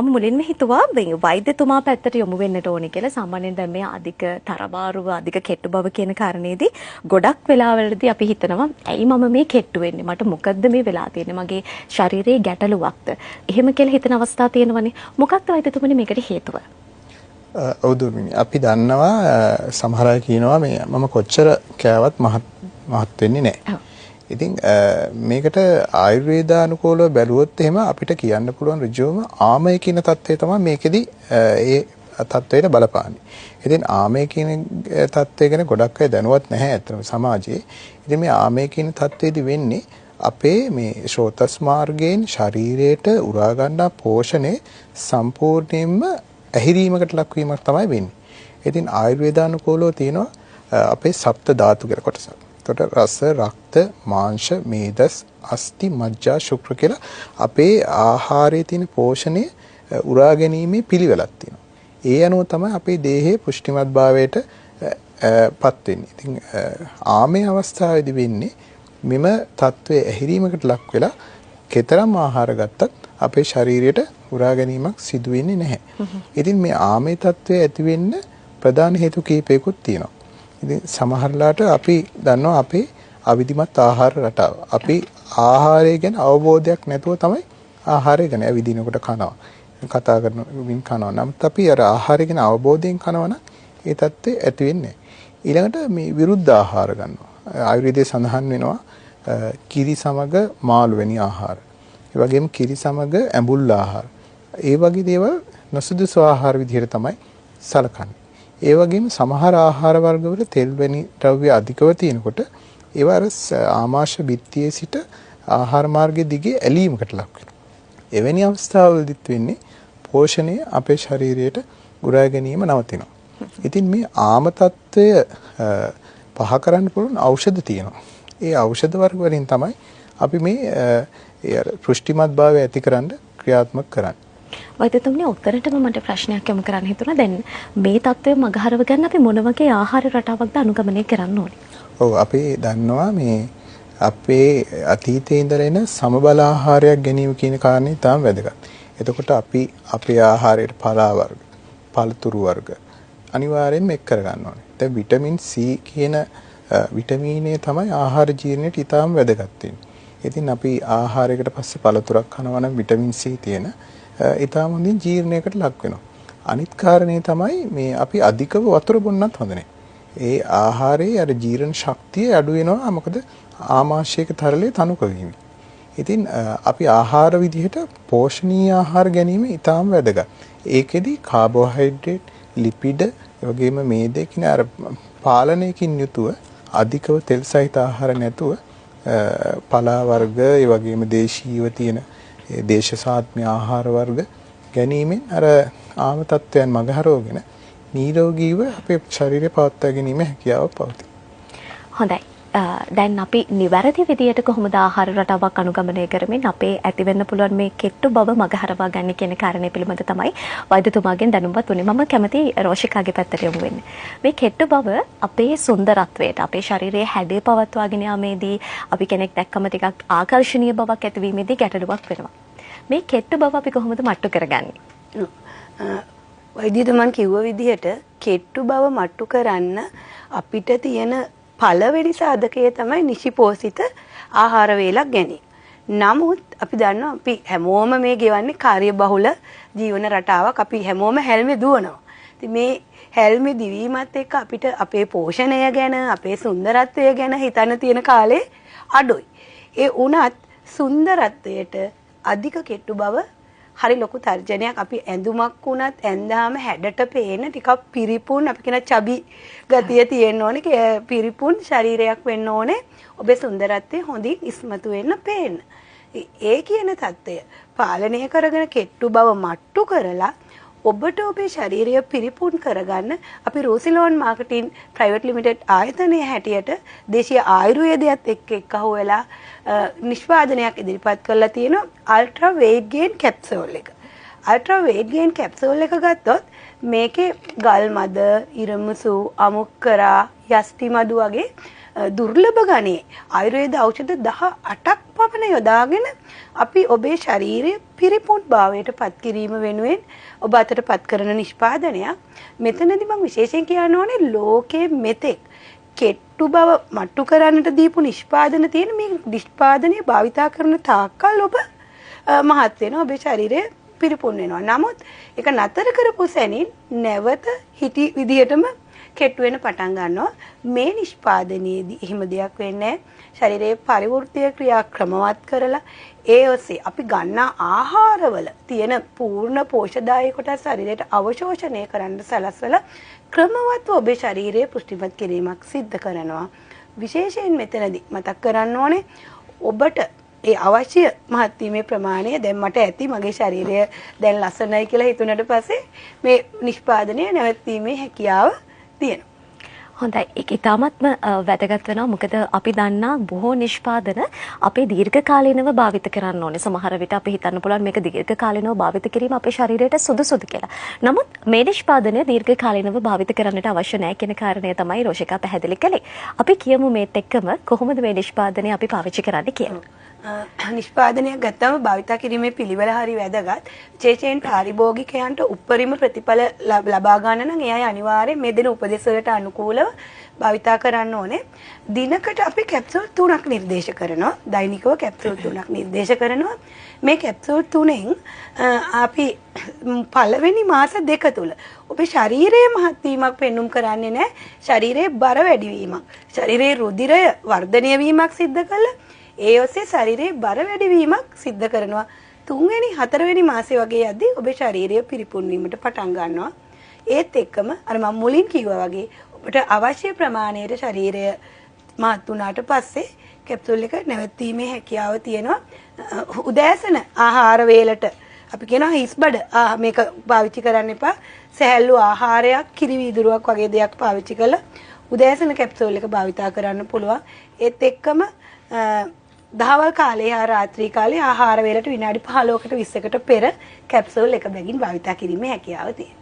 මම මුලින්ම හිතුවා මේ වෛද්‍යතුමා පැත්තට යොමු වෙන්නට ඕනේ කියලා. සාමාන්‍යයෙන් දැන් මේ අධික තරබාරුව අධික කෙට්ටු බව කියන කාරණේදී ගොඩක් වෙලාවලදී අපි හිතනවා ඇයි මම මේ කෙට්ටු වෙන්නේ? මට මොකද්ද මේ වෙලා තියෙන්නේ? මගේ ශරීරයේ ගැටලුවක්ද? එහෙම කියලා හිතන අවස්ථා තියෙනවනේ. මොකක්ද වෛද්‍යතුමනි මේකට හේතුව? ඔව් දුර්මිනී. අපි දන්නවා සමහර අය කියනවා මේ මම කොච්චර කෑවත් මහත් වෙන්නේ නැහැ. ඉතින් මේකට ආයුර්වේදානුකූලව බැලුවොත් එහෙම අපිට කියන්න පුළුවන් ඍජුවම ආමය කියන தත්ත්වය තමයි මේකෙදි ඒ தත්ත්වයට බලපාන්නේ. ඉතින් ආමය කියන தත්ත්වය ගැන ගොඩක් අය දැනුවත් නැහැ අතන සමාජයේ. ඉතින් මේ ආමය කියන தත්ත්වයේදී වෙන්නේ අපේ මේ ශ්‍රෝතස් මාර්ගයෙන් ශරීරයට උරා ගන්නා පෝෂණය සම්පූර්ණයෙන්ම ඇහිරීමකට ලක්වීමක් තමයි වෙන්නේ. ඉතින් ආයුර්වේදානුකූලව තියෙනවා අපේ සප්ත ධාතු කියලා කොටසක්. එතකොට රස, රක්ත, මාංශ, මේදස්, අස්ථි, මජ්ජා, ශුක්‍ර කියලා අපේ ආහාරයේ තියෙන පෝෂණය උරා ගැනීමේ පිළිවෙලක් තියෙනවා. ඒ අනුව තමයි අපේ දේහයේ පුෂ්ටිමත්භාවයට පත් වෙන්නේ. ඉතින් ආමේ අවස්ථාවේදී වෙන්නේ මෙම තත්වයේ ඇහිරීමකට ලක් වෙලා කතරම් ආහාර ගත්තත් අපේ ශරීරයට උරා ගැනීමක් සිදු වෙන්නේ නැහැ. ඉතින් මේ ආමේ තත්වයේ ඇති වෙන්න ප්‍රධාන හේතු කීපයකුත් තියෙනවා. ඉතින් සමහරලාට අපි දන්නවා අපේ අවිධිමත් ආහාර රටාව. අපි ආහාරය ගැන අවබෝධයක් නැතුව තමයි ආහාරය ගැන ඇවිදිනකොට කනවා. කතා කරනමින් කනවා. නමුත් අපි අර ආහාරය ගැන අවබෝධයෙන් කනවා නම් ඒ தත්ත්වය ඇති වෙන්නේ නැහැ. ඊළඟට මේ විරුද්ධ ආහාර ගන්නවා. ආයුර්වේදයේ සඳහන් වෙනවා කිරි සමග මාළු වැනි ආහාර. ඒ වගේම කිරි සමග ඇඹුල් ආහාර. ඒ වගේ දේවල් නොසුදුසු ආහාර විදිහට තමයි සලකන්නේ. ඒ වගේම සමහර ආහාර වර්ගවල තෙල් වැනි ද්‍රව්‍ය අධිකව තියෙනකොට ඒවා අර ආමාශය බිත්තියේ සිට ආහාර මාර්ගයේ දිගේ ඇලීමකට ලක් වෙනවා. එවැනි අවස්ථාවලදීත් වෙන්නේ පෝෂණය අපේ ශරීරයට උරා ගැනීම නවතිනවා. ඉතින් මේ ආම තත්ත්වය පහ කරන්න පුළුවන් ඖෂධ තියෙනවා. ඒ ඖෂධ වර්ග වලින් තමයි අපි මේ පෘෂ්ටිමත්භාවය ඇතිකරන්න ක්‍රියාත්මක කරන්නේ. වෛද්‍යතුමනි උත්තරටම මට ප්‍රශ්නයක් යොමු කරන්න හිතුණා. දැන් මේ தත්ත්වය මගහරව ගන්න අපි මොන වගේ ආහාර රටාවක්ද අනුගමනය කරන්න ඕනේ? ඔව් අපි දන්නවා මේ අපේ අතීතයේ ඉඳලා එන සමබල ආහාරයක් ගැනීම කියන කාරණේ තාම වැදගත්. එතකොට අපි අපේ ආහාරයට පලා වර්ග, පළතුරු වර්ග අනිවාර්යෙන්ම එක් කරගන්න ඕනේ. දැන් විටමින් C කියන විටමීනය තමයි ආහාර ජීර්ණයට ඉතාම වැදගත් වෙන්නේ. ඉතින් අපි ආහාරයකට පස්සේ පළතුරක් කනවා නම් විටමින් C තියෙන ඉතාම හොඳින් ජීර්ණයකට ලක් වෙනවා. අනිත් කාරණේ තමයි මේ අපි අධිකව වතුර බොන්නත් හොඳ නැහැ. ඒ ආහාරයේ අර ජීර්ණ ශක්තිය අඩු වෙනවා. මොකද ආමාශයක තරලයේ තනුක වීම. ඉතින් අපි ආහාර විදිහට පෝෂණීය ආහාර ගැනීම ඉතාම වැදගත්. ඒකෙදි කාබෝහයිඩ්‍රේට්, ලිපිඩ, ඒ වගේම මේදේ කියන අර පාලනයකින් යුතුව අධිකව තෙල් සහිත ආහාර නැතුව පලා වර්ග, ඒ වගේම දේශීයව තියෙන දේශසාත්මය ආහාර වර්ග ගැනීමෙන් අර ආම තත්ත්වයන් මගහරවගෙන නිරෝගීව අපේ ශරීරය පවත්වා ගැනීම හැකියාව පවතී. හොඳයි. දැන් අපි නිවැරදි විදියට කොහොමද ආහාර රටාවක් අනුගමනය කරමින් අපේ ඇති වෙන්න පුළුවන් මේ කෙට්ටු බව මගහරවා ගන්න කියන කාරණේ පිළිබඳ තමයි වෛද්‍යතුමාගෙන් දැනුම්වත් වුණේ. මම කැමති රෝෂිකාගේ පැත්තට යමු වෙන්න. මේ කෙට්ටු බව අපේ සුන්දරත්වයට, අපේ ශරීරයේ හැඩය පවත්වාගෙන යාමේදී අපි කෙනෙක් දැක්කම ටිකක් ආකර්ශනීය බවක් ඇතිවීමේදී ගැටලුවක් වෙනවා. මේ කෙට්ටු බව අපි කොහොමද මට්ටු කරගන්නේ? වෛද්‍යතුමන් කිව්ව විදිහට කෙට්ටු බව මට්ටු කරන්න අපිට තියෙන පළවෙනි සාධකය තමයි නිසිපෝසිත ආහාර වේලක් ගැනීම. නමුත් අපි දන්නවා අපි හැමෝම මේ ගෙවන්නේ කාර්යබහුල ජීවන රටාවක්. අපි හැමෝම හැල්මේ දුවනවා. ඉතින් මේ හැල්මේ දිවීමත් එක්ක අපිට අපේ පෝෂණය ගැන, අපේ සුන්දරත්වය ගැන හිතන්න තියෙන කාලේ අඩුයි. ඒ වුණත් සුන්දරත්වයට අධික කෙට්ටු බව හරි ලොකු තර්ජනයක්. අපි ඇඳුමක් වුණත් ඇඳාම හැඩට පේන ටිකක් පිරිපුන්, අපි කියන චබි ගතිය තියෙන්න ඕනේ. පිරිපුන් ශරීරයක් වෙන්න ඕනේ. ඔබේ සුන්දරත්වය හොඳින් ඉස්මතු වෙන්න පේන්න. ඒ කියන தত্ত্বය පාලනය කරගෙන කෙට්ටු බව මට්ටු කරලා ඔබට ඔබේ ශරීරය පිරිපුන් කරගන්න අපි රෝසිලෝන් මාකටින් ප්‍රයිවට් ලිමිටඩ් ආයතනයේ හැටියට දේශීය ආයුර්වේදයත් එක්ක එකහුව වෙලා නිෂ්පාදනයක් ඉදිරිපත් කරලා තියෙනවා අල්ට්‍රා වේට් ගේන් කැප්සූල් එක. අල්ට්‍රා වේට් ගේන් කැප්සූල් එක ගත්තොත් මේකේ ගල් මද, ඉරමුසු, අමුක්කරා, යස්ති මදු වගේ දුර්ලභ ගණයේ ආයුර්වේද ඖෂධ 18ක් පමණ යොදාගෙන අපි ඔබේ ශරීරය පිරිපුන් භාවයට පත් කිරීම වෙනුවෙන් ඔබ අතට පත් කරන නිෂ්පාදනයක්. මෙතනදී මම විශේෂයෙන් කියන්න ඕනේ ලෝකයේ මෙතෙක් කෙට්ටු බව මට්ටු කරන්නට දීපු නිෂ්පාදන තියෙන මේ නිෂ්පාදනය භාවිතා කරන තාක්කල් ඔබ මහත් වෙනවා ඔබේ ශරීරය පිරිපුන් වෙනවා. නමුත් ඒක නතර කරපු සැනින් නැවත හිටි විදිහටම කෙට්ටු වෙන පටන් ගන්නවා. මේ නිෂ්පාදනයේදී එහෙම දෙයක් වෙන්නේ නැහැ. ශරීරයේ පරිවෘත්තීය ක්‍රියා ක්‍රමවත් කරලා ඒ ඔස්සේ අපි ගන්නා ආහාරවල තියෙන පූර්ණ පෝෂදායක කොටස් ශරීරයට අවශෝෂණය කරන්න සලස්වලා ක්‍රමවත්ව ඔබේ ශරීරයේ පුෂ්ටිමත් කිරීමක් සිද්ධ කරනවා. විශේෂයෙන් මෙතනදී මතක් කරන්න ඕනේ ඔබට ඒ අවශ්‍ය මහත්ීමේ ප්‍රමාණය දැන් මට ඇති මගේ ශරීරය දැන් ලස්සනයි කියලා හිතුණට පස්සේ මේ නිෂ්පාදනය නැවැත්වීමේ හැකියාව තියෙනවා. හොඳයි. ඒක ඉතාමත්ම වැදගත් වෙනවා. මොකද අපි දන්නා බොහෝ නිෂ්පාදන අපේ දීර්ඝකාලීනව භාවිත කරන්න ඕනේ. සමහර විට අපි හිතන්න පුළුවන් මේක දීර්ඝකාලීනව භාවිත කිරීම අපේ ශරීරයට සුදුසුද කියලා. නමුත් මේ නිෂ්පාදනය දීර්ඝකාලීනව භාවිත කරන්නට අවශ්‍ය නැහැ කියන කාරණය තමයි රෝෂිකා පැහැදිලි කළේ. අපි කියමු මේත් එක්කම කොහොමද මේ නිෂ්පාදනය අපි පාවිච්චි කරන්නේ කියලා. නිෂ්පාදනයක් ගත්තම භාවිතා කිරීමේ පිළිවෙල හරි වැදගත්. විශේෂයෙන් පාරිභෝගිකයන්ට උපරිම ප්‍රතිඵල ලබා ගන්න නම් එයයි අනිවාර්යයෙන් මේ දෙන උපදෙස් වලට අනුකූලව භාවිතා කරන්න ඕනේ. දිනකට අපි කැප්සූල් 3ක් නිර්දේශ කරනවා. දෛනිකව කැප්සූල් 3ක් නිර්දේශ කරනවා. මේ කැප්සූල් 3න් අපි පළවෙනි මාස 2 තුල ඔබේ ශරීරයේ මහත් වීමක් පෙන්눔 කරන්නේ නැහැ. ශරීරයේ බර වැඩි වීමක්, ශරීරයේ රුධිරය වර්ධනය වීමක් සිද්ධ කළා. ඒ ඔස්සේ ශරීරයේ බර වැඩිවීමක් සිද්ධ කරනවා. 3 වෙනි 4 වෙනි මාසේ වගේ යද්දී ඔබේ ශරීරය පිරිපුන් වීමට පටන් ගන්නවා. ඒත් එක්කම අර මම මුලින් කිව්වා වගේ ඔබට අවශ්‍ය ප්‍රමාණයට ශරීරය මහත් වුණාට පස්සේ කැප්සූල් එක නැවැත්වීමේ හැකියාව තියෙනවා. උදෑසන ආහාර වේලට අපි කියනවා හිස්බඩ මේක පාවිච්චි කරන්න එපා. සැහැල්ලු ආහාරයක් කිරි වීදුරුවක් වගේ දෙයක් පාවිච්චි කරලා උදෑසන කැප්සූල් එක භාවිතා කරන්න පුළුවන්. ඒත් එක්කම දහවල් කාලේ හා රාත්‍රී කාලේ ආහාර වේලට විනාඩි 15කට 20කට පෙර කැප්සූල් එක බැගින් භාවිතා කිරීමේ හැකියාව තියෙනවා.